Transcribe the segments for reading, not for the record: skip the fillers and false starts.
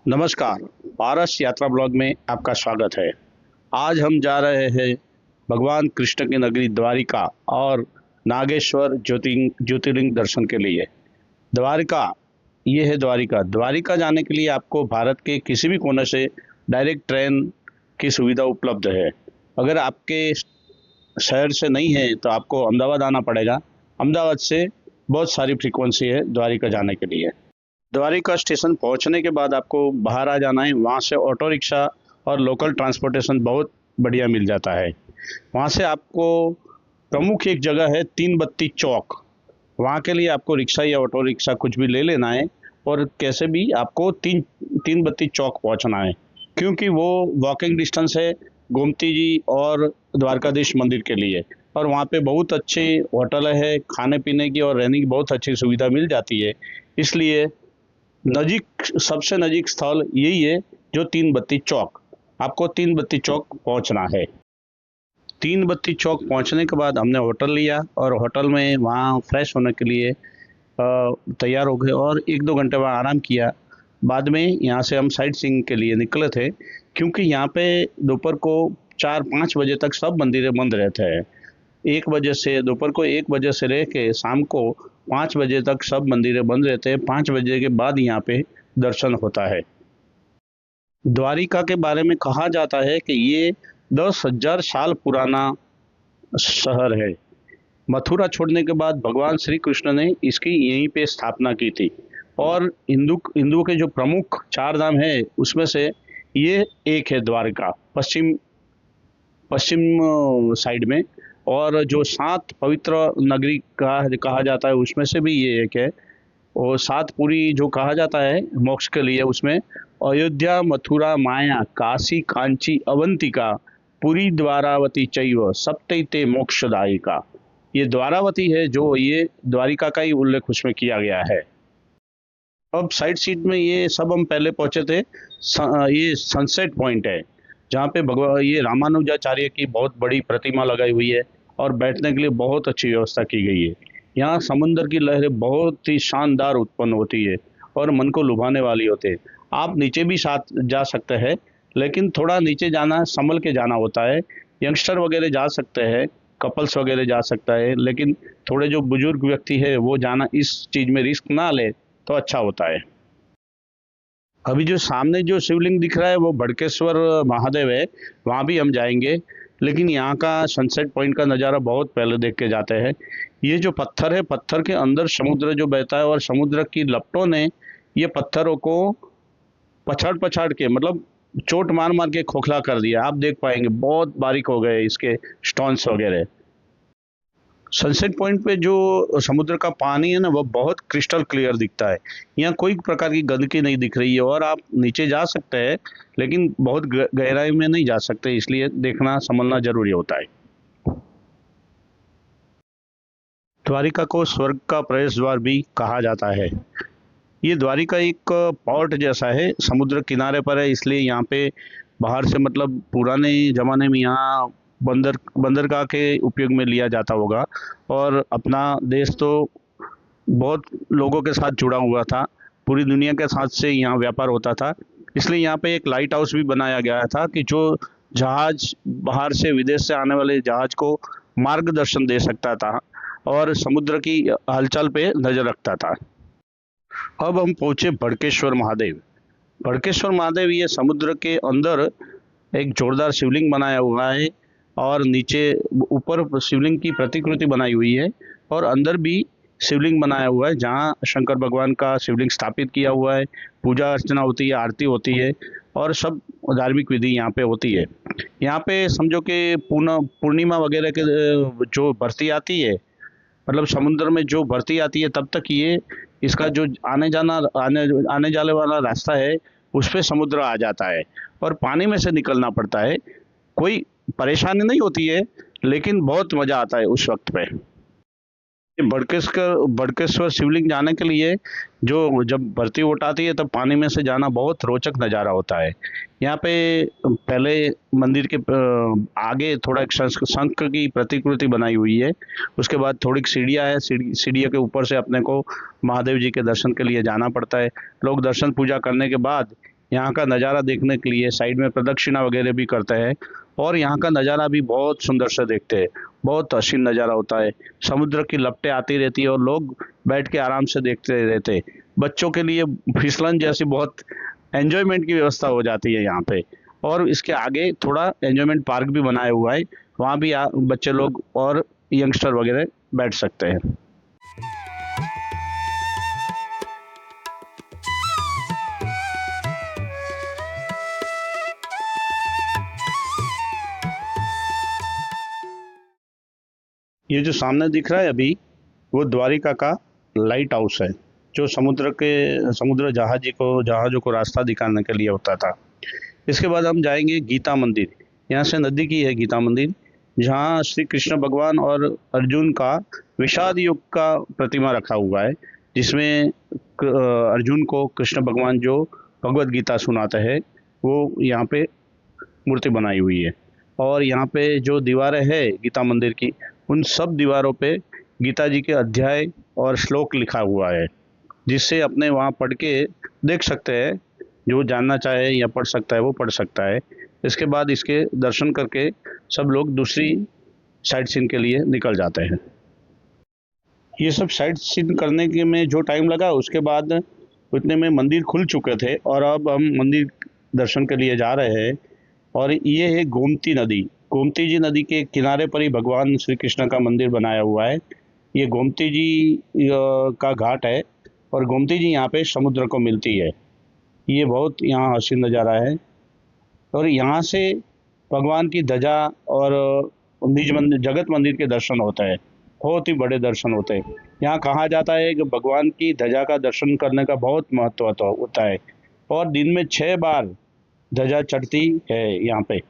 नमस्कार। पारस यात्रा ब्लॉग में आपका स्वागत है। आज हम जा रहे हैं भगवान कृष्ण की नगरी द्वारिका और नागेश्वर ज्योतिर्लिंग दर्शन के लिए। द्वारिका, ये है द्वारिका। द्वारिका जाने के लिए आपको भारत के किसी भी कोने से डायरेक्ट ट्रेन की सुविधा उपलब्ध है। अगर आपके शहर से नहीं है तो आपको अहमदाबाद आना पड़ेगा। अहमदाबाद से बहुत सारी फ्रीक्वेंसी है द्वारिका जाने के लिए। द्वारिका स्टेशन पहुंचने के बाद आपको बाहर आ जाना है। वहां से ऑटो रिक्शा और लोकल ट्रांसपोर्टेशन बहुत बढ़िया मिल जाता है। वहां से आपको प्रमुख एक जगह है तीन बत्ती चौक। वहां के लिए आपको रिक्शा या ऑटो रिक्शा कुछ भी ले लेना है और कैसे भी आपको तीन तीन बत्ती चौक पहुंचना है, क्योंकि वो वॉकिंग डिस्टेंस है गोमती जी और द्वारकाधीश मंदिर के लिए। और वहाँ पे बहुत अच्छे होटल है, खाने पीने की और रहने की बहुत अच्छी सुविधा मिल जाती है। इसलिए नजीक सबसे नजीक स्थल यही है जो तीन बत्ती चौक। आपको तीन बत्ती चौक पहुंचना है। तीन बत्ती चौक पहुंचने के बाद हमने होटल लिया और होटल में वहाँ फ्रेश होने के लिए तैयार हो गए और एक दो घंटे वहाँ आराम किया। बाद में यहाँ से हम साइट सीइंग के लिए निकले थे, क्योंकि यहाँ पे दोपहर को 4-5 बजे तक सब मंदिरें बंद रहते हैं। 1 बजे से दोपहर को 1 बजे से रह के शाम को 5 बजे तक सब मंदिरें बंद रहते हैं। 5 बजे के बाद यहाँ पे दर्शन होता है। द्वारिका के बारे में कहा जाता है कि ये 10,000 साल पुराना शहर है। मथुरा छोड़ने के बाद भगवान श्री कृष्ण ने इसकी यहीं पे स्थापना की थी। और हिंदुओं के जो प्रमुख चार धाम है उसमें से ये एक है द्वारका, पश्चिम पश्चिम साइड में। और जो 7 पवित्र नगरी का कहा जाता है उसमें से भी ये एक है। और 7 पुरी जो कहा जाता है मोक्ष के लिए, उसमें अयोध्या, मथुरा, माया, काशी, कांची, अवंतिका, पुरी, द्वारावती चैव सप्तैते मोक्षदायिका। ये द्वारावती है जो ये द्वारिका का ही उल्लेख उसमें किया गया है। अब साइड सीट में ये सब हम पहले पहुंचे थे। ये सनसेट पॉइंट है जहाँ पे भगवान ये रामानुजाचार्य की बहुत बड़ी प्रतिमा लगाई हुई है और बैठने के लिए बहुत अच्छी व्यवस्था की गई है। यहाँ समुद्र की लहरें बहुत ही शानदार उत्पन्न होती है और मन को लुभाने वाली होती है। आप नीचे भी साथ जा सकते हैं, लेकिन थोड़ा नीचे जाना संभल के जाना होता है। यंगस्टर वगैरह जा सकते हैं, कपल्स वगैरह जा सकता है, लेकिन थोड़े जो बुजुर्ग व्यक्ति है वो जाना इस चीज़ में रिस्क ना ले तो अच्छा होता है। अभी जो सामने जो शिवलिंग दिख रहा है वो भड़केश्वर महादेव है, वहाँ भी हम जाएंगे। लेकिन यहाँ का सनसेट पॉइंट का नज़ारा बहुत पहले देख के जाते हैं। ये जो पत्थर है, पत्थर के अंदर समुद्र जो बहता है और समुद्र की लपटों ने ये पत्थरों को पछाड़ पछाड़ के, मतलब चोट मार मार के खोखला कर दिया। आप देख पाएंगे बहुत बारीक हो गए इसके स्टोन्स वगैरह। सनसेट पॉइंट पे जो समुद्र का पानी है ना वो बहुत क्रिस्टल क्लियर दिखता है। यहाँ कोई प्रकार की गंदगी नहीं दिख रही है और आप नीचे जा सकते हैं, लेकिन बहुत गहराई में नहीं जा सकते, इसलिए देखना संभलना जरूरी होता है। द्वारिका को स्वर्ग का प्रवेश द्वार भी कहा जाता है। ये द्वारिका एक पोर्ट जैसा है, समुद्र किनारे पर है, इसलिए यहाँ पे बाहर से, मतलब पुराने ज़माने में यहाँ बंदरगाह के उपयोग में लिया जाता होगा। और अपना देश तो बहुत लोगों के साथ जुड़ा हुआ था, पूरी दुनिया के साथ से यहाँ व्यापार होता था। इसलिए यहाँ पे एक लाइट हाउस भी बनाया गया था कि जो जहाज बाहर से, विदेश से आने वाले जहाज को मार्गदर्शन दे सकता था और समुद्र की हलचल पे नज़र रखता था। अब हम पहुंचे भड़केश्वर महादेव। भड़केश्वर महादेव ये समुद्र के अंदर एक जोरदार शिवलिंग बनाया हुआ है और नीचे ऊपर शिवलिंग की प्रतिकृति बनाई हुई है और अंदर भी शिवलिंग बनाया हुआ है, जहाँ शंकर भगवान का शिवलिंग स्थापित किया हुआ है। पूजा अर्चना होती है, आरती होती है और सब धार्मिक विधि यहाँ पे होती है। यहाँ पे समझो कि पूर्णिमा वगैरह के जो भर्ती आती है, मतलब समुद्र में जो भर्ती आती है, तब तक ये इसका जो आने जाने वाला रास्ता है उस पे समुद्र आ जाता है और पानी में से निकलना पड़ता है। कोई परेशानी नहीं होती है, लेकिन बहुत मज़ा आता है उस वक्त पे। बड़केश्वर शिवलिंग जाने के लिए जो जब भर्ती उठाती है तब पानी में से जाना बहुत रोचक नज़ारा होता है। यहाँ पे पहले मंदिर के आगे थोड़ा एक शंख की प्रतिकृति बनाई हुई है। उसके बाद थोड़ी सीढ़ियाँ है, सीढ़ियों के ऊपर से अपने को महादेव जी के दर्शन के लिए जाना पड़ता है। लोग दर्शन पूजा करने के बाद यहाँ का नज़ारा देखने के लिए साइड में प्रदक्षिणा वगैरह भी करते हैं। और यहाँ का नज़ारा भी बहुत सुंदर से देखते हैं, बहुत हसीन नज़ारा होता है। समुद्र की लपटें आती रहती है और लोग बैठ के आराम से देखते रहते हैं। बच्चों के लिए फिसलन जैसी बहुत एंजॉयमेंट की व्यवस्था हो जाती है यहाँ पे। और इसके आगे थोड़ा एंजॉयमेंट पार्क भी बनाया हुआ है, वहाँ भी बच्चे लोग और यंगस्टर वगैरह बैठ सकते हैं। ये जो सामने दिख रहा है अभी, वो द्वारिका का लाइट हाउस है, जो जहाज़ों को रास्ता दिखाने के लिए होता था। इसके बाद हम जाएंगे गीता मंदिर। यहाँ से नज़दीक ही है गीता मंदिर, जहाँ श्री कृष्ण भगवान और अर्जुन का विषाद युग का प्रतिमा रखा हुआ है, जिसमें अर्जुन को कृष्ण भगवान जो भगवत गीता सुनाते हैं, वो यहाँ पे मूर्ति बनाई हुई है। और यहाँ पे जो दीवारें है गीता मंदिर की, उन सब दीवारों पे गीता जी के अध्याय और श्लोक लिखा हुआ है, जिससे अपने वहाँ पढ़ के देख सकते हैं। जो जानना चाहे या पढ़ सकता है वो पढ़ सकता है। इसके बाद इसके दर्शन करके सब लोग दूसरी साइट सीन के लिए निकल जाते हैं। ये सब साइट सीन करने के में जो टाइम लगा, उसके बाद उतने में मंदिर खुल चुके थे और अब हम मंदिर दर्शन के लिए जा रहे हैं। और ये है गोमती नदी। गोमती जी नदी के किनारे पर ही भगवान श्री कृष्ण का मंदिर बनाया हुआ है। ये गोमती जी का घाट है और गोमती जी यहाँ पे समुद्र को मिलती है। ये बहुत यहाँ हसीन नज़ारा है। और यहाँ से भगवान की ध्वजा और निज मंदिर जगत मंदिर के दर्शन होते हैं, बहुत ही बड़े दर्शन होते हैं। यहाँ कहा जाता है कि भगवान की ध्वजा का दर्शन करने का बहुत महत्व होता है और दिन में 6 बार ध्वजा चढ़ती है यहाँ पे।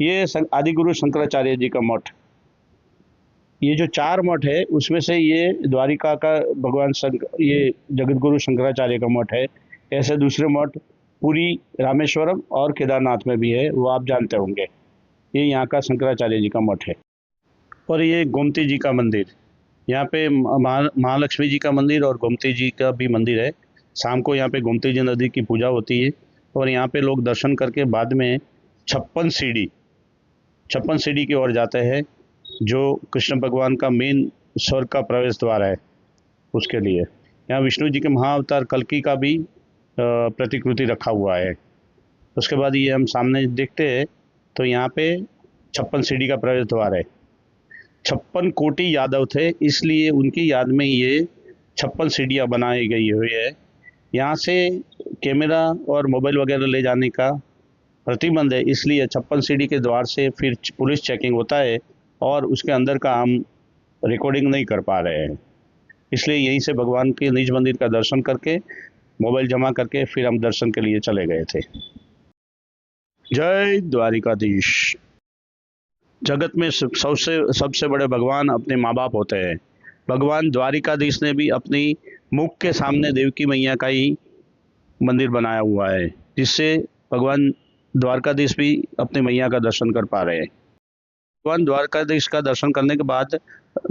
ये आदि गुरु शंकराचार्य जी का मठ, ये जो 4 मठ है उसमें से ये द्वारिका का ये जगत गुरु शंकराचार्य का मठ है। ऐसे दूसरे मठ पुरी, रामेश्वरम और केदारनाथ में भी है, वो आप जानते होंगे। ये यहाँ का शंकराचार्य जी का मठ है। और ये गोमती जी का मंदिर, यहाँ पे महालक्ष्मी जी का मंदिर और गोमती जी का भी मंदिर है। शाम को यहाँ पे गोमती जी नदी की पूजा होती है और यहाँ पे लोग दर्शन करके बाद में 56 सीढ़ी की ओर जाते हैं, जो कृष्ण भगवान का मेन स्वर्ग का प्रवेश द्वार है, उसके लिए। यहाँ विष्णु जी के महाअवतार कल्कि का भी प्रतिकृति रखा हुआ है। उसके बाद ये हम सामने देखते हैं तो यहाँ पे 56 सीढ़ी का प्रवेश द्वार है। 56 कोटि यादव थे, इसलिए उनकी याद में ये 56 सीढ़ियाँ बनाई गई हुई है। यहाँ से कैमरा और मोबाइल वगैरह ले जाने का प्रतिबंध है, इसलिए 56 सीढ़ी के द्वार से फिर पुलिस चेकिंग होता है और उसके अंदर का हम रिकॉर्डिंग नहीं कर पा रहे हैं। इसलिए यहीं से भगवान के निज मंदिर का दर्शन करके मोबाइल जमा करके फिर हम दर्शन के लिए चले गए थे। जय द्वारिकाधीश। जगत में सबसे बड़े भगवान अपने माँ बाप होते हैं। भगवान द्वारिकाधीश ने भी अपनी मुख के सामने देवकी मैया का ही मंदिर बनाया हुआ है, जिससे भगवान द्वारकाधीश भी अपनी मैया का दर्शन कर पा रहे हैं। भगवान द्वारकाधीश का दर्शन करने के बाद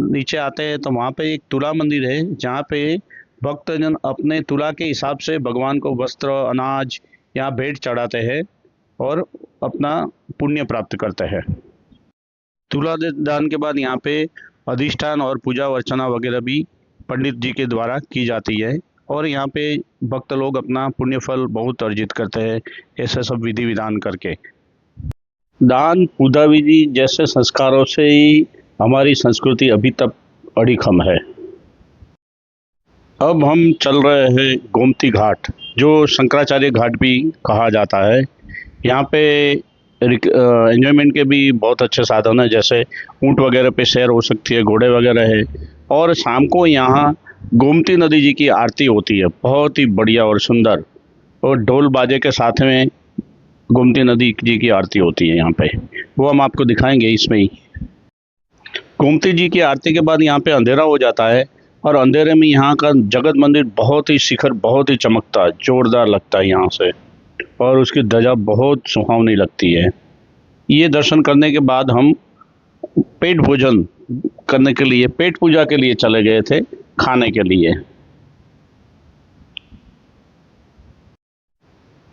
नीचे आते हैं तो वहाँ पे एक तुला मंदिर है, जहाँ पे भक्तजन अपने तुला के हिसाब से भगवान को वस्त्र, अनाज या भेंट चढ़ाते हैं और अपना पुण्य प्राप्त करते हैं। तुला दान के बाद यहाँ पे अधिष्ठान और पूजा अर्चना वगैरह भी पंडित जी के द्वारा की जाती है और यहाँ पे भक्त लोग अपना पुण्य फल बहुत अर्जित करते हैं, ऐसे सब विधि विधान करके। दान, पूजा विधि जैसे संस्कारों से ही हमारी संस्कृति अभी तक अडिखम है। अब हम चल रहे हैं गोमती घाट, जो शंकराचार्य घाट भी कहा जाता है। यहाँ पे एंजॉयमेंट के भी बहुत अच्छे साधन है, जैसे ऊँट वगैरह पे सैर हो सकती है, घोड़े वगैरह है। और शाम को यहाँ गोमती नदी जी की आरती होती है, बहुत ही बढ़िया और सुंदर, और ढोल बाजे के साथ में गोमती नदी जी की आरती होती है यहाँ पे। वो हम आपको दिखाएंगे इसमें ही। गोमती जी की आरती के बाद यहाँ पे अंधेरा हो जाता है और अंधेरे में यहाँ का जगत मंदिर बहुत ही शिखर बहुत ही चमकता है, जोरदार लगता है यहाँ से, और उसकी ध्वजा बहुत सुहावनी लगती है। ये दर्शन करने के बाद हम पेट भोजन करने के लिए, पेट पूजा के लिए चले गए थे, खाने के लिए।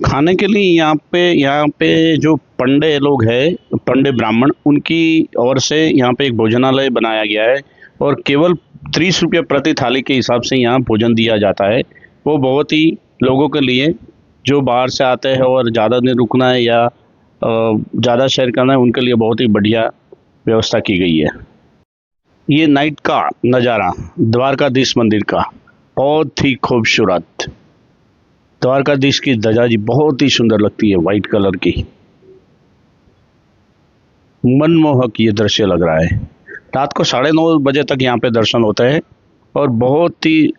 खाने के लिए यहाँ पे जो पंडे लोग हैं, पंडे ब्राह्मण, उनकी ओर से यहाँ पे एक भोजनालय बनाया गया है और केवल 30 रुपये प्रति थाली के हिसाब से यहाँ भोजन दिया जाता है। वो बहुत ही लोगों के लिए जो बाहर से आते हैं और ज़्यादा दिन रुकना है या ज़्यादा शेयर करना है, उनके लिए बहुत ही बढ़िया व्यवस्था की गई है। ये नाइट का नज़ारा द्वारकाधीश मंदिर का बहुत ही खूबसूरत। द्वारकाधीश की ध्वजा जी बहुत ही सुंदर लगती है, वाइट कलर की। मनमोहक ये दृश्य लग रहा है। रात को 9:30 बजे तक यहाँ पे दर्शन होते हैं और बहुत ही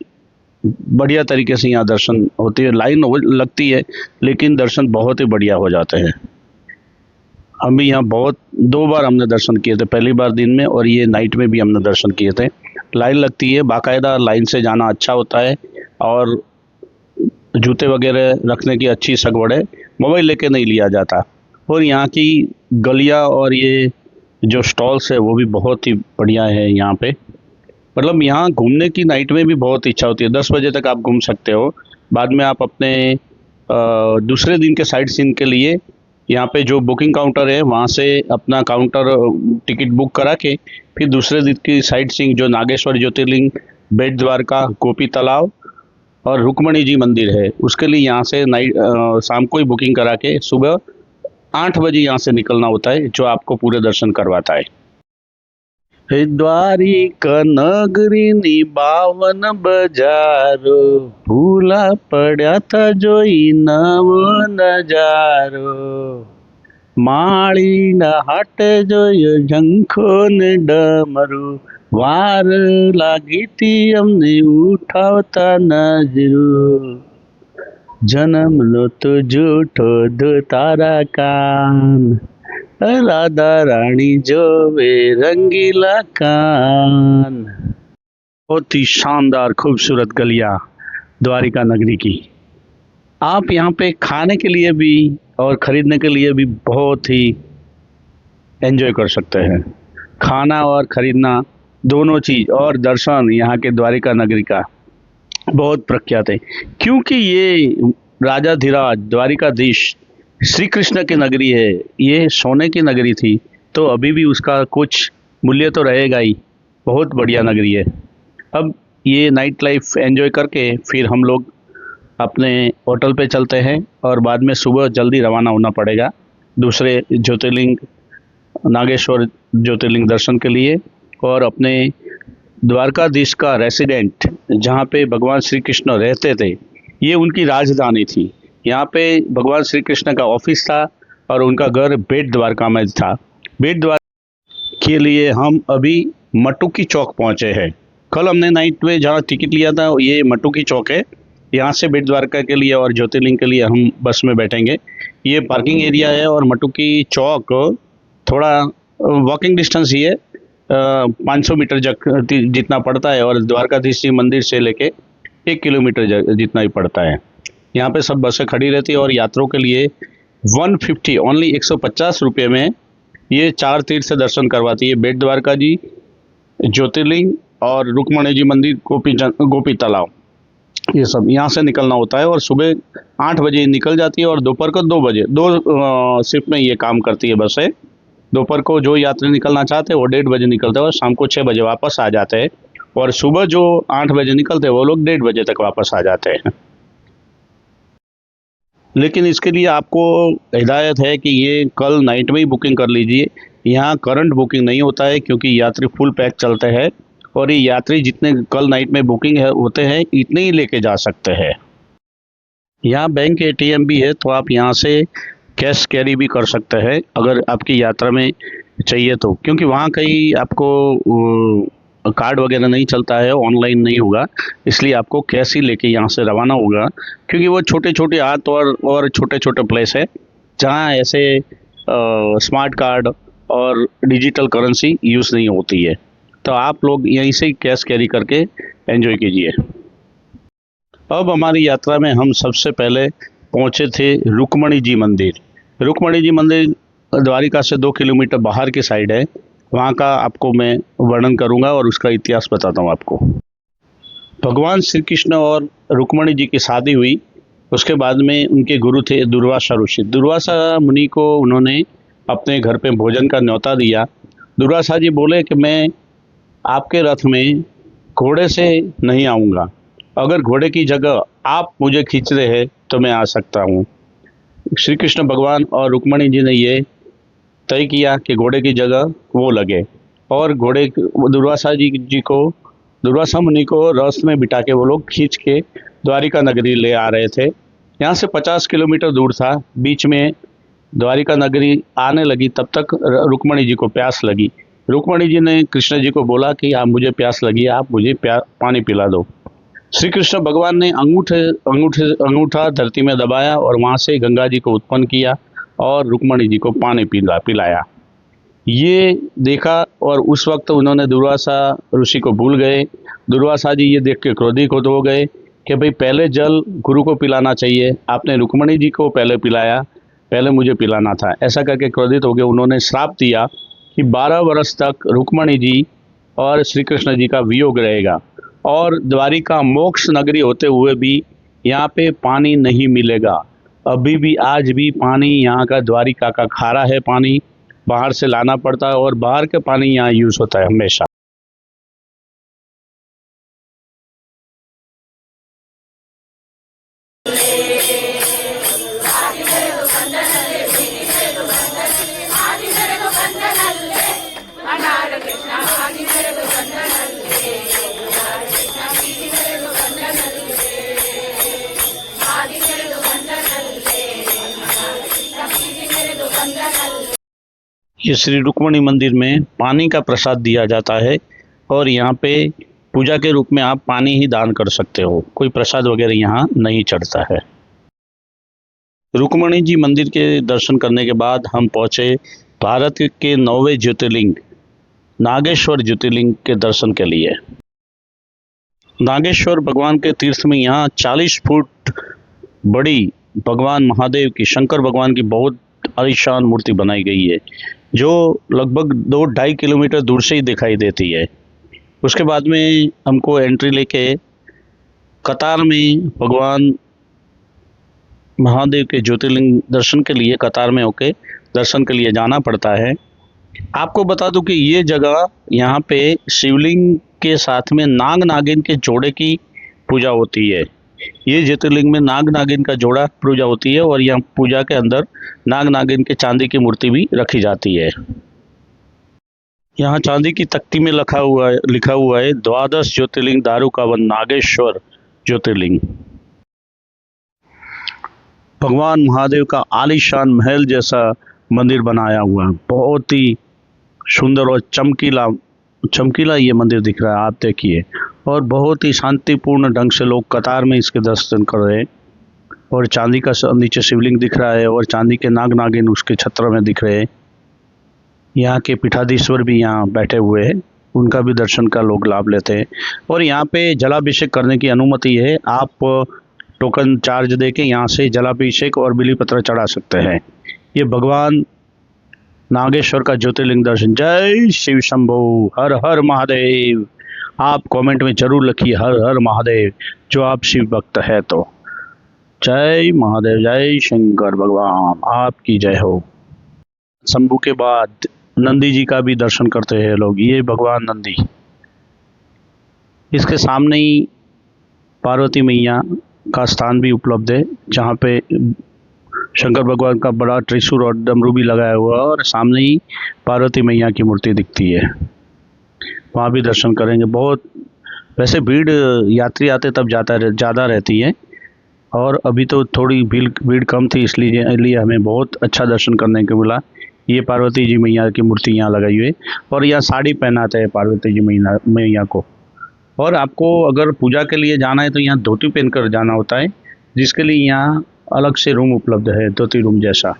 बढ़िया तरीके से यहाँ दर्शन होती है। लाइन लगती है लेकिन दर्शन बहुत ही बढ़िया हो जाते हैं। हम भी यहाँ बहुत 2 बार हमने दर्शन किए थे, पहली बार दिन में और ये नाइट में भी हमने दर्शन किए थे। लाइन लगती है, बाकायदा लाइन से जाना अच्छा होता है और जूते वगैरह रखने की अच्छी सगवड़ है। मोबाइल लेके नहीं लिया जाता। और यहाँ की गलियाँ और ये जो स्टॉल्स है वो भी बहुत ही बढ़िया है यहाँ पे। मतलब यहाँ घूमने की नाइट में भी बहुत इच्छा होती है। 10 बजे तक आप घूम सकते हो। बाद में आप अपने दूसरे दिन के साइट सीइंग के लिए यहाँ पे जो बुकिंग काउंटर है वहाँ से अपना काउंटर टिकट बुक करा के फिर दूसरे दिन की साइट सीइंग जो नागेश्वर ज्योतिर्लिंग, बेट द्वारका, गोपी तालाब और रुक्मणी जी मंदिर है, उसके लिए यहाँ से शाम को ही बुकिंग करा के सुबह 8 बजे यहाँ से निकलना होता है, जो आपको पूरे दर्शन करवाता है। हे द्वारिका नगरी बावन बजारो, भूला पड़ा था जोई नवो नजारो। माळीना हाटे जोयो झंखो ने डमरू, वार लागी थी अमने उठावता नजरू। जन्म लो तो झूठो दो तारा कान, राधा रानी जोवे रंगीला कान। बहुत ही शानदार खूबसूरत गलियां द्वारिका नगरी की। आप यहाँ पे खाने के लिए भी और खरीदने के लिए भी बहुत ही एंजॉय कर सकते हैं। खाना और खरीदना दोनों चीज़ और दर्शन यहाँ के द्वारिका नगरी का बहुत प्रख्यात है, क्योंकि ये राजाधिराज द्वारिकाधीश श्री कृष्ण की नगरी है। ये सोने की नगरी थी तो अभी भी उसका कुछ मूल्य तो रहेगा ही। बहुत बढ़िया नगरी है। अब ये नाइट लाइफ एंजॉय करके फिर हम लोग अपने होटल पे चलते हैं और बाद में सुबह जल्दी रवाना होना पड़ेगा दूसरे ज्योतिर्लिंग, नागेश्वर ज्योतिर्लिंग दर्शन के लिए। और अपने द्वारकाधीश का रेसिडेंट जहाँ पे भगवान श्री कृष्ण रहते थे, ये उनकी राजधानी थी। यहाँ पे भगवान श्री कृष्ण का ऑफिस था और उनका घर बेट द्वारका में था। बेट द्वारका के लिए हम अभी मटुकी चौक पहुँचे हैं। कल हमने नाइट में जहाँ टिकट लिया था ये मटुकी चौक है। यहाँ से बेट द्वारका के लिए और ज्योतिर्लिंग के लिए हम बस में बैठेंगे। ये पार्किंग एरिया है और मटुकी चौक थोड़ा वॉकिंग डिस्टेंस ही है, 500 मीटर जितना पड़ता है और द्वारकाधीश जी मंदिर से लेके 1 किलोमीटर जितना ही पड़ता है। यहाँ पे सब बसें खड़ी रहती है और यात्रियों के लिए 150 ओनली 150 रुपये में ये 4 तीर्थ से दर्शन करवाती है। बेट द्वारका जी, ज्योतिर्लिंग और रुक्मणी जी मंदिर, गोपी तालाब, ये सब यहाँ से निकलना होता है। और सुबह 8 बजे निकल जाती है और दोपहर को 2 बजे 2 शिफ्ट में ये काम करती है बसें। दोपहर को जो यात्री निकलना चाहते हैं वो 1:30 बजे निकलते हैं और शाम को 6 बजे वापस आ जाते हैं। और सुबह जो 8 बजे निकलते हैं वो लोग 1:30 बजे तक वापस आ जाते हैं। लेकिन इसके लिए आपको हिदायत है कि ये कल नाइट में ही बुकिंग कर लीजिए। यहाँ करंट बुकिंग नहीं होता है क्योंकि यात्री फुल पैक चलते हैं और ये यात्री जितने कल नाइट में बुकिंग होते हैं इतने ही लेके जा सकते हैं। यहाँ बैंक ATM भी है तो आप यहाँ से कैश कैरी भी कर सकते हैं अगर आपकी यात्रा में चाहिए तो, क्योंकि वहाँ कहीं आपको कार्ड वगैरह नहीं चलता है, ऑनलाइन नहीं होगा, इसलिए आपको कैश ही लेके यहाँ से रवाना होगा। क्योंकि वो छोटे छोटे हाथ और छोटे छोटे प्लेस है जहाँ ऐसे स्मार्ट कार्ड और डिजिटल करेंसी यूज़ नहीं होती है। तो आप लोग यहीं से कैश कैरी करके एंजॉय कीजिए। अब हमारी यात्रा में हम सबसे पहले पहुँचे थे रुक्मणी जी मंदिर। रुक्मणी जी मंदिर द्वारिका से 2 किलोमीटर बाहर की साइड है। वहाँ का आपको मैं वर्णन करूँगा और उसका इतिहास बताता हूँ आपको। भगवान श्री कृष्ण और रुक्मणी जी की शादी हुई उसके बाद में उनके गुरु थे दुर्वासा ऋषि। दुर्वासा मुनि को उन्होंने अपने घर पे भोजन का न्योता दिया। दुर्वासा जी बोले कि मैं आपके रथ में घोड़े से नहीं आऊँगा, अगर घोड़े की जगह आप मुझे खींच रहे हैं तो मैं आ सकता हूँ। श्री कृष्ण भगवान और रुक्मणी जी ने ये तय किया कि घोड़े की जगह वो लगे, और घोड़े दुर्वासा मुनि को रथ में बिठा के वो लोग खींच के द्वारिका नगरी ले आ रहे थे। यहाँ से 50 किलोमीटर दूर था। बीच में द्वारिका नगरी आने लगी, तब तक रुक्मणी जी को प्यास लगी। रुक्मणी जी ने कृष्ण जी को बोला कि आप मुझे प्यास लगी, आप मुझे पानी पिला दो। श्री कृष्ण भगवान ने अंगूठा धरती में दबाया और वहाँ से गंगा जी को उत्पन्न किया और रुक्मणी जी को पानी पिलाया। ये देखा और उस वक्त उन्होंने दुर्वासा ऋषि को भूल गए। दुर्वासा जी ये देख के क्रोधित हो गए कि भाई पहले जल गुरु को पिलाना चाहिए, आपने रुक्मणी जी को पहले पिलाया, पहले मुझे पिलाना था। ऐसा करके क्रोधित हो गए। उन्होंने श्राप दिया कि 12 वर्ष तक रुक्मणी जी और श्री कृष्ण जी का वियोग रहेगा, और द्वारिका मोक्ष नगरी होते हुए भी यहाँ पे पानी नहीं मिलेगा। अभी भी आज भी पानी यहाँ का द्वारिका का खारा है, पानी बाहर से लाना पड़ता है, और बाहर का पानी यहाँ यूज़ होता है हमेशा। ये श्री रुक्मणी मंदिर में पानी का प्रसाद दिया जाता है, और यहाँ पे पूजा के रूप में आप पानी ही दान कर सकते हो, कोई प्रसाद वगैरह यहाँ नहीं चढ़ता है। रुक्मणी जी मंदिर के दर्शन करने के बाद हम पहुँचे भारत के 9वें ज्योतिर्लिंग नागेश्वर ज्योतिर्लिंग के दर्शन के लिए। नागेश्वर भगवान के तीर्थ में यहाँ 40 फुट बड़ी भगवान महादेव की, शंकर भगवान की बहुत आलीशान मूर्ति बनाई गई है, जो लगभग 2-2.5 किलोमीटर दूर से ही दिखाई देती है। उसके बाद में हमको एंट्री लेके कतार में भगवान महादेव के ज्योतिर्लिंग दर्शन के लिए कतार में होके दर्शन के लिए जाना पड़ता है। आपको बता दूं कि ये जगह यहाँ पे शिवलिंग के साथ में नाग नागिन के जोड़े की पूजा होती है। ये ज्योतिर्लिंग में नाग नागिन का जोड़ा पूजा होती है, और यहाँ पूजा के अंदर नाग नागिन के चांदी की मूर्ति भी रखी जाती है। यहाँ चांदी की तख्ती में लिखा हुआ है 12 ज्योतिर्लिंग दारू का वन नागेश्वर ज्योतिर्लिंग। भगवान महादेव का आलीशान महल जैसा मंदिर बनाया हुआ है, बहुत ही सुंदर और चमकीला ये मंदिर दिख रहा है, आप देखिए। और बहुत ही शांतिपूर्ण ढंग से लोग कतार में इसके दर्शन कर रहे हैं, और चांदी का नीचे शिवलिंग दिख रहा है, और चांदी के नाग नागिन उसके छत्र में दिख रहे हैं। यहाँ के पीठाधीश्वर भी यहाँ बैठे हुए हैं, उनका भी दर्शन का लोग लाभ लेते हैं। और यहाँ पे जलाभिषेक करने की अनुमति है, आप टोकन चार्ज दे के यहाँ से जलाभिषेक और बिलीपत्र चढ़ा सकते हैं। ये भगवान नागेश्वर का ज्योतिर्लिंग दर्शन। जय शिव शंभो, हर हर महादेव। आप कमेंट में जरूर लिखिए हर हर महादेव, जो आप शिव भक्त है तो। जय महादेव, जय शंकर भगवान, आपकी जय हो। शंभू के बाद नंदी जी का भी दर्शन करते हैं लोग। ये भगवान नंदी, इसके सामने ही पार्वती मैया का स्थान भी उपलब्ध है, जहाँ पे शंकर भगवान का बड़ा त्रिशूल और डमरू भी लगाया हुआ है, और सामने ही पार्वती मैया की मूर्ति दिखती है। वहाँ भी दर्शन करेंगे। बहुत वैसे भीड़ यात्री आते तब ज़्यादा रहती है, और अभी तो थोड़ी भीड़ कम थी, इसलिए हमें बहुत अच्छा दर्शन करने को मिला। ये पार्वती जी मैया की मूर्ति यहाँ लगाई हुई है, और यहाँ साड़ी पहनाते हैं पार्वती जी मैया को। और आपको अगर पूजा के लिए जाना है तो यहाँ धोती पहनकर जाना होता है, जिसके लिए यहाँ अलग से रूम उपलब्ध है, धोती रूम जैसा।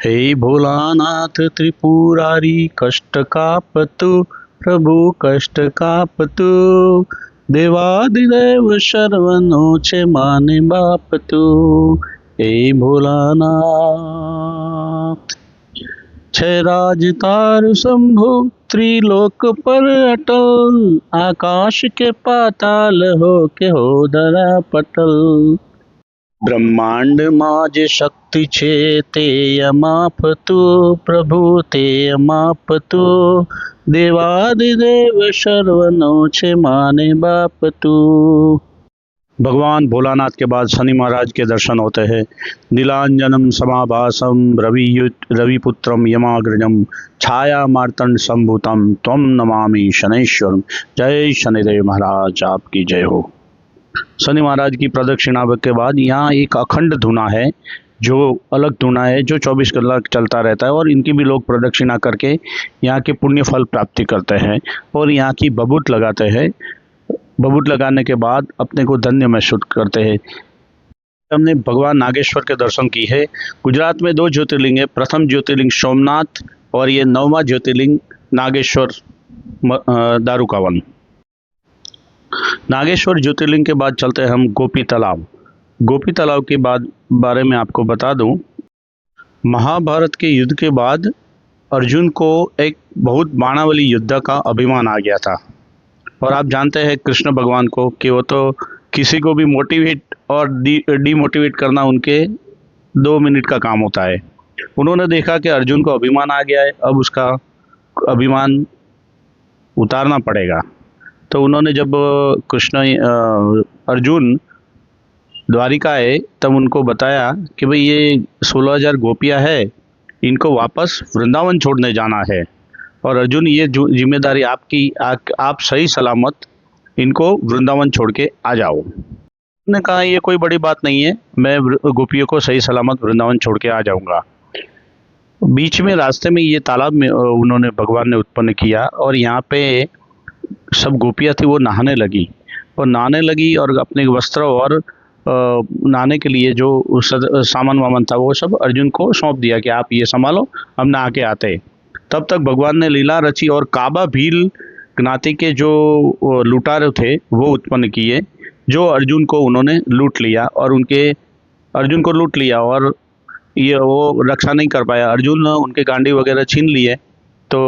हे भोलानाथ त्रिपुरारी कष्ट कापतु, प्रभु कष्ट कापतु, देवादिदेव शर्वनो छे माने बाप तू। हे भोलानाथ छे राज तारु शंभु, त्रिलोक पर अटल, आकाश के पाताल हो के हो धरा पटल। ब्रह्मांड माज शक्ति छे ते अमापतु प्रभु ते अमापतु देवादिदेव सर्वनो छे माने बाप तू। भगवान भोलानाथ के बाद शनि महाराज के दर्शन होते हैं। नीलांजनम समाभासम रविपुत्रम यमाग्रजम छाया मार्तंड संभूतम त्वम नमामि शनैश्वरम। जय शनिदेव महाराज, आपकी जय हो। शनि महाराज की प्रदक्षिणा के बाद यहाँ एक अखंड धुना है, जो अलग धुना है, जो 24 घंटे चलता रहता है और इनकी भी लोग प्रदक्षिणा करके यहाँ के पुण्य फल प्राप्ति करते हैं और यहाँ की बबूत लगाते हैं। बबूत लगाने के बाद अपने को धन्य महसूस करते हैं। हमने भगवान नागेश्वर के दर्शन की है। गुजरात में 2 ज्योतिर्लिंग है। प्रथम ज्योतिर्लिंग सोमनाथ और ये 9वां ज्योतिर्लिंग नागेश्वर दारुकावन। नागेश्वर ज्योतिर्लिंग के बाद चलते हैं हम गोपी तालाब। गोपी तालाब के बारे में आपको बता दूं, महाभारत के युद्ध के बाद अर्जुन को एक बहुत बाणावली योद्धा का अभिमान आ गया था और आप जानते हैं कृष्ण भगवान को कि वो तो किसी को भी मोटिवेट और डीमोटिवेट करना उनके 2 मिनट का काम होता है। उन्होंने देखा कि अर्जुन को अभिमान आ गया है, अब उसका अभिमान उतारना पड़ेगा। तो उन्होंने जब अर्जुन द्वारिका आए तब उनको बताया कि भाई ये 16,000 गोपियाँ है, इनको वापस वृंदावन छोड़ने जाना है और अर्जुन ये जिम्मेदारी आपकी, आप सही सलामत इनको वृंदावन छोड़ के आ जाओ। उन्होंने कहा ये कोई बड़ी बात नहीं है, मैं गोपियों को सही सलामत वृंदावन छोड़ के आ जाऊंगा। बीच में रास्ते में ये तालाब में उन्होंने भगवान ने उत्पन्न किया और यहाँ पे सब गोपियाँ थी, वो नहाने लगी और अपने वस्त्र और नहाने के लिए जो सामान वामान था वो सब अर्जुन को सौंप दिया कि आप ये संभालो, हम नहा के आते। तब तक भगवान ने लीला रची और काबा भील ज्ञाति के जो लुटारे थे वो उत्पन्न किए, जो अर्जुन को उन्होंने लूट लिया और अर्जुन को लूट लिया और ये वो रक्षा नहीं कर पाया। अर्जुन उनके गांडी वगैरह छीन लिए तो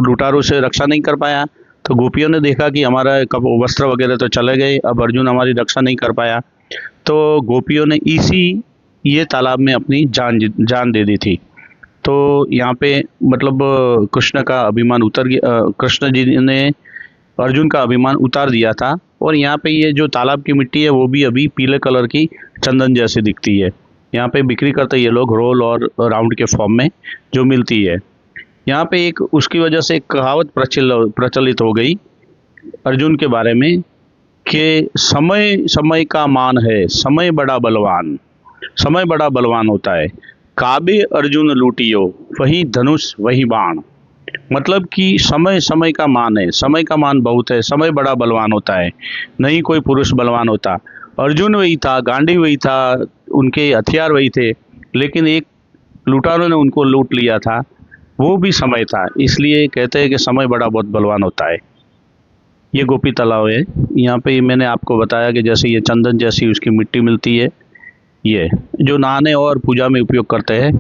लुटारों से रक्षा नहीं कर पाया। तो गोपियों ने देखा कि हमारा कब वस्त्र वगैरह तो चले गए, अब अर्जुन हमारी रक्षा नहीं कर पाया। तो गोपियों ने ये तालाब में अपनी जान दे दी थी। तो यहाँ पे मतलब कृष्ण का अभिमान उतर गया, कृष्ण जी ने अर्जुन का अभिमान उतार दिया था। और यहाँ पे ये जो तालाब की मिट्टी है वो भी अभी पीले कलर की चंदन जैसी दिखती है। यहाँ पे बिक्री करते ये लोग रोल और राउंड के फॉर्म में जो मिलती है। यहाँ पे एक उसकी वजह से एक कहावत प्रचलित हो गई अर्जुन के बारे में कि समय का मान है, समय बड़ा बलवान होता है। काबे अर्जुन लूटियो, वही धनुष वही बाण। मतलब कि समय का मान है, समय का मान बहुत है, समय बड़ा बलवान होता है, नहीं कोई पुरुष बलवान होता। अर्जुन वही था, गांडी वही था, उनके हथियार वही थे, लेकिन एक लुटारों ने उनको लूट लिया था, वो भी समय था। इसलिए कहते हैं कि समय बड़ा बहुत बलवान होता है। ये गोपी तालाब है। यहाँ पे मैंने आपको बताया कि जैसे ये चंदन जैसी उसकी मिट्टी मिलती है, ये जो नहाने और पूजा में उपयोग करते हैं।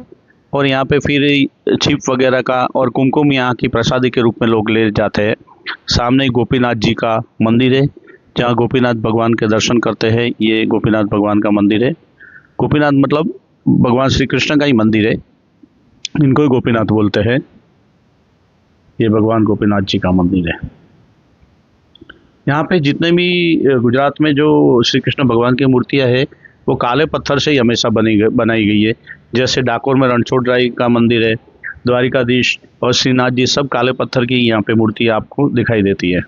और यहाँ पे फिर छिप वगैरह का और कुमकुम यहाँ की प्रसादी के रूप में लोग ले जाते हैं। सामने गोपीनाथ जी का मंदिर है, जहाँ गोपीनाथ भगवान के दर्शन करते हैं। ये गोपीनाथ भगवान का मंदिर है। गोपीनाथ मतलब भगवान श्री कृष्ण का ही मंदिर है, इनको ही गोपीनाथ बोलते हैं। ये भगवान गोपीनाथ जी का मंदिर है। यहाँ पे जितने भी गुजरात में जो श्री कृष्ण भगवान की मूर्तियाँ है वो काले पत्थर से ही हमेशा बनाई गई है। जैसे डाकोर में रणछोड़राय का मंदिर है, द्वारिकाधीश और श्रीनाथ जी सब काले पत्थर की यहाँ पे मूर्ति आपको दिखाई देती है।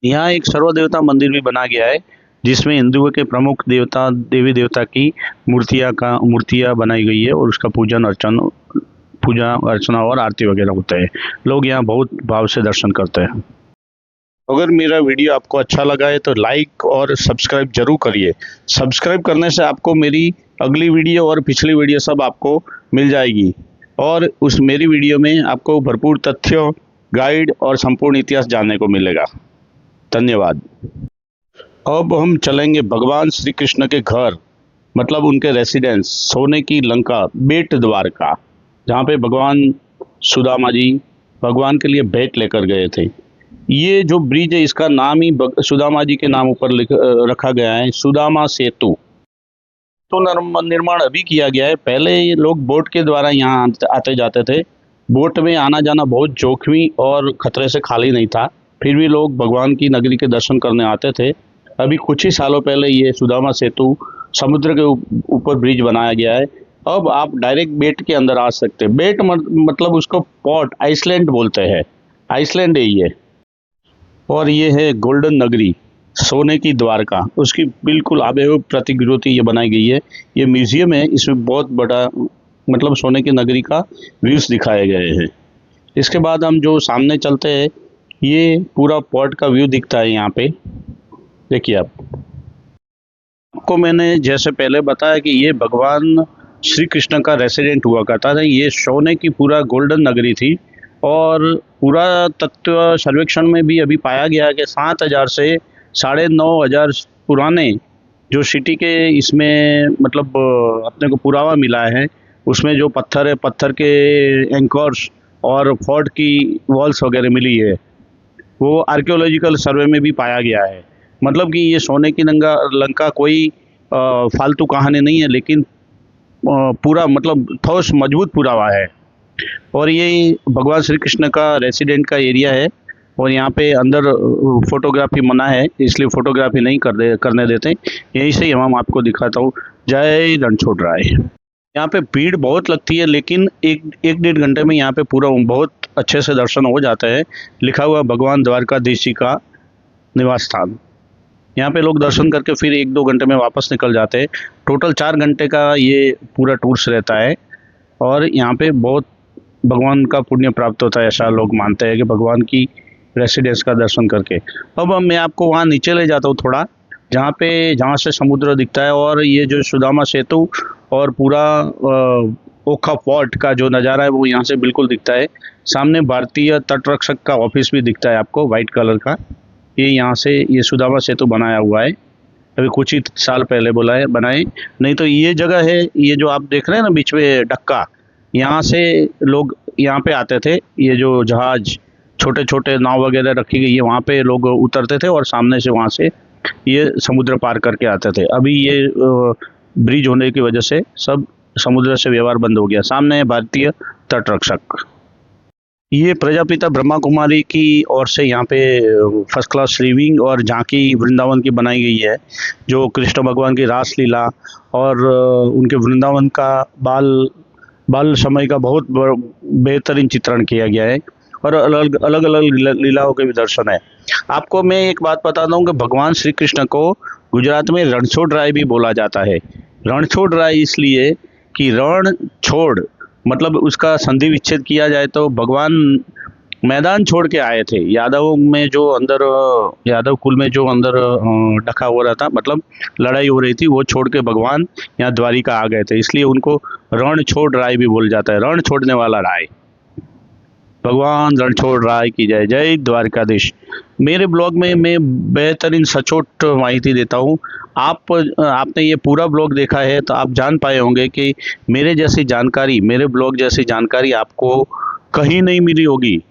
यहाँ एक सर्वदेवता मंदिर भी बना गया है, जिसमें हिंदुओं के प्रमुख देवता देवी देवता की मूर्तियाँ बनाई गई है और उसका पूजा अर्चना और आरती वगैरह होता है। लोग यहाँ बहुत भाव से दर्शन करते हैं। अगर मेरा वीडियो आपको अच्छा लगा है तो लाइक और सब्सक्राइब जरूर करिए। सब्सक्राइब करने से आपको मेरी अगली वीडियो और पिछली वीडियो सब आपको मिल जाएगी और उस मेरी वीडियो में आपको भरपूर तथ्यों, गाइड और संपूर्ण इतिहास जानने को मिलेगा। धन्यवाद। अब हम चलेंगे भगवान श्री कृष्ण के घर, मतलब उनके रेसिडेंस, सोने की लंका, बेट द्वारका, जहाँ पे भगवान सुदामा जी भगवान के लिए भेंट लेकर गए थे। ये जो ब्रिज है इसका नाम ही सुदामा जी के नाम ऊपर रखा गया है, सुदामा सेतु। तो निर्माण अभी किया गया है। पहले ये लोग बोट के द्वारा यहाँ आते जाते थे। बोट में आना जाना बहुत जोखिम और खतरे से खाली नहीं था, फिर भी लोग भगवान की नगरी के दर्शन करने आते थे। अभी कुछ ही सालों पहले ये सुदामा सेतु समुद्र के ऊपर ब्रिज बनाया गया है। अब आप डायरेक्ट बेट के अंदर आ सकते हैं। बेट मतलब उसको पोर्ट आइसलैंड बोलते हैं। आइसलैंड है ये। और ये है गोल्डन नगरी, सोने की द्वारका, उसकी बिल्कुल आबेहूब प्रतिकृति ये बनाई गई है। ये म्यूजियम है, इसमें बहुत बड़ा मतलब सोने की नगरी का व्यूज दिखाए गए हैं। इसके बाद हम जो सामने चलते हैं, ये पूरा पोर्ट का व्यू दिखता है यहाँ पे। देखिए आपको मैंने जैसे पहले बताया कि ये भगवान श्री कृष्ण का रेसिडेंट हुआ करता था। ये सोने की पूरा गोल्डन नगरी थी। और पुरातत्व सर्वेक्षण में भी अभी पाया गया कि 7,000 से 9,500 पुराने जो सिटी के इसमें मतलब अपने को पुरावा मिला है, उसमें जो पत्थर है, पत्थर के एंकर्स और फोर्ट की वॉल्स वगैरह मिली है, वो आर्कियोलॉजिकल सर्वे में भी पाया गया है। मतलब कि ये सोने की लंका कोई फालतू कहानी नहीं है, लेकिन पूरा मतलब ठोस मजबूत पुरावा है। और ये भगवान श्री कृष्ण का रेसिडेंट का एरिया है। और यहाँ पे अंदर फोटोग्राफी मना है, इसलिए फोटोग्राफी नहीं करने देते। यहीं से हम आपको दिखाता हूँ। जय रणछोड़ राय। यहाँ पे भीड़ बहुत लगती है, लेकिन एक डेढ़ घंटे में यहाँ पे पूरा बहुत अच्छे से दर्शन हो जाता है। लिखा हुआ भगवान द्वारकाधीश जी का निवास स्थान। यहाँ पे लोग दर्शन करके फिर 1-2 घंटे में वापस निकल जाते हैं। टोटल 4 घंटे का ये पूरा टूर्स रहता है। और यहाँ पे बहुत भगवान का पुण्य प्राप्त होता है, ऐसा लोग मानते हैं कि भगवान की रेसिडेंस का दर्शन करके। अब मैं आपको वहाँ नीचे ले जाता हूँ थोड़ा, जहाँ से समुद्र दिखता है। और ये जो सुदामा सेतु और पूरा ओखा फोर्ट का जो नज़ारा है वो यहाँ से बिल्कुल दिखता है। सामने भारतीय तटरक्षक का ऑफिस भी दिखता है आपको, वाइट कलर का। ये यहाँ से ये सुदामा सेतु बनाया हुआ है, अभी कुछ ही साल पहले बनाए। नहीं तो ये जगह है, ये जो आप देख रहे हैं ना बीच में डक्का, यहाँ से लोग यहाँ पे आते थे। ये जो जहाज, छोटे छोटे नाव वगैरह रखी गई है, वहाँ पे लोग उतरते थे और सामने से वहाँ से ये समुद्र पार करके आते थे। अभी ये ब्रिज होने की वजह से सब समुद्र से व्यवहार बंद हो गया। सामने है भारतीय तटरक्षक। ये प्रजापिता ब्रह्मा कुमारी की ओर से यहाँ पे फर्स्ट क्लास श्रीविंग और झांकी वृंदावन की बनाई गई है, जो कृष्ण भगवान की रास लीला और उनके वृंदावन का बाल समय का बहुत बेहतरीन चित्रण किया गया है। और अलग अलग लीलाओं के भी दर्शन है। आपको मैं एक बात बता दूं कि भगवान श्री कृष्ण को गुजरात में रणछोड़ राय भी बोला जाता है। रणछोड़ राय इसलिए कि रण छोड़ मतलब उसका संधि विच्छेद किया जाए तो भगवान मैदान छोड़ के आए थे। यादव कुल में जो अंदर डखा हो रहा था, मतलब लड़ाई हो रही थी, वो छोड़ के भगवान यहाँ द्वारिका आ गए थे, इसलिए उनको रणछोड़ राय भी बोला जाता है। रण छोड़ने वाला राय। भगवान रणछोड़ राय की जय। जय द्वारकाधीश। मेरे ब्लॉग में मैं बेहतरीन सचोट माहिती देता हूँ। आपने ये पूरा ब्लॉग देखा है तो आप जान पाए होंगे कि मेरे ब्लॉग जैसी जानकारी आपको कहीं नहीं मिली होगी।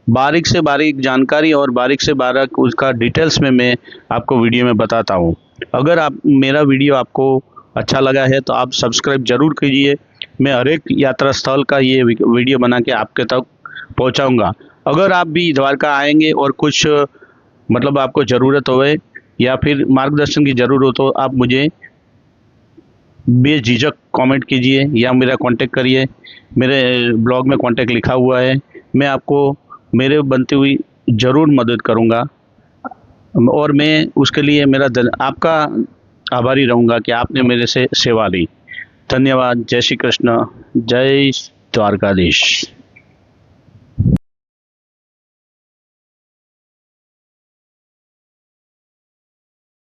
बारीक से बारीक जानकारी और बारीक से बारीक उसका डिटेल्स में मैं आपको वीडियो में बताता हूँ। अगर मेरा वीडियो आपको अच्छा लगा है तो आप सब्सक्राइब जरूर कीजिए। मैं हर एक यात्रा स्थल का ये वीडियो बना के आपके तक पहुंचाऊंगा। अगर आप भी द्वारका आएंगे और कुछ मतलब आपको ज़रूरत होवे या फिर मार्गदर्शन की ज़रूरत हो, आप मुझे बेझिझक कमेंट कीजिए या मेरा कांटेक्ट करिए। मेरे ब्लॉग में कांटेक्ट लिखा हुआ है। मैं आपको मेरे बनती हुई ज़रूर मदद करूंगा और मैं उसके लिए आपका आभारी रहूंगा कि आपने मेरे से सेवा ली। धन्यवाद। जय श्री कृष्ण। जय द्वारकाधीश।